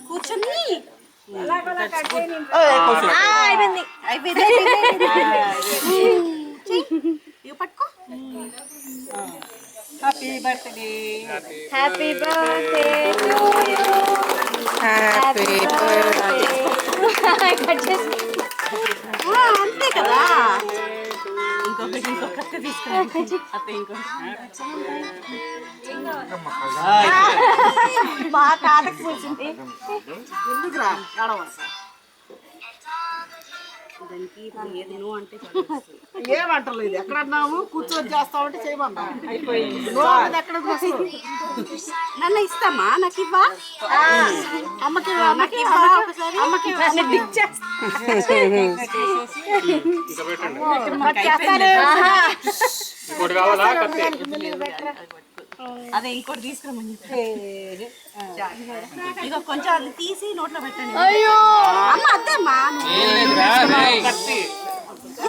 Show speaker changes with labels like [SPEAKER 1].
[SPEAKER 1] కూర్చొని ఇక పట్టుకో. Happy birthday.
[SPEAKER 2] Happy birthday to you. Happy birthday.
[SPEAKER 1] అంతే కదా. ఇంకొకటి తీసుకురా. మా తాతకు కూర్చుంది ఎందుకురా దానికి ఏది నువ్వు అంటే
[SPEAKER 3] ఏమంటలేదు. ఎక్కడ అన్నాము కూర్చొని చేస్తామంటే చేయమన్నా. అయిపోయింది. ఎక్కడ
[SPEAKER 1] నన్ను ఇస్తామా? నాకు ఇవ్వా?
[SPEAKER 3] అమ్మకి
[SPEAKER 1] నాకు ఇవ్వా? ఒకసారి
[SPEAKER 3] అమ్మకి
[SPEAKER 1] అదే ఇంకోటి తీసుకురమ్మని ఇక కొంచెం అది తీసి నోట్లో పెట్టండి.
[SPEAKER 2] అయ్యో
[SPEAKER 1] అమ్మ అద్దమ్మా.